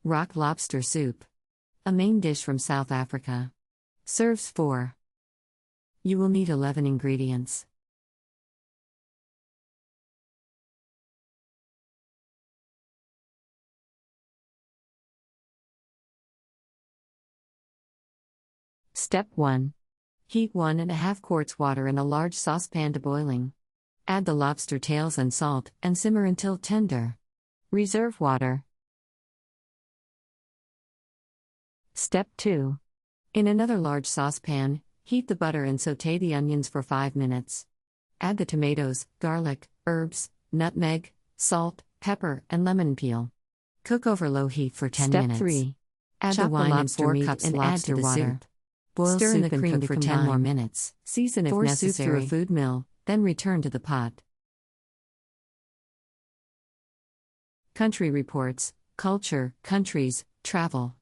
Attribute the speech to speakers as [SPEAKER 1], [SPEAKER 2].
[SPEAKER 1] Rock lobster soup. A main dish from South Africa. Serves 4. You will need 11 ingredients. Step 1. Heat 1½ quarts water in a large saucepan to boiling. Add the lobster tails and salt and simmer until tender. Reserve water. Step 2. In another large saucepan, heat the butter and sauté the onions for 5 minutes. Add the tomatoes, garlic, herbs, nutmeg, salt, pepper, and lemon peel. Cook over low heat for 10 minutes. Step 3. Add the wine and 4 cups and add to the soup. Boil stir in the cream for 10 more minutes. Season if necessary. Soup through a food mill, then return to the pot. Country Reports, Culture, Countries, Travel.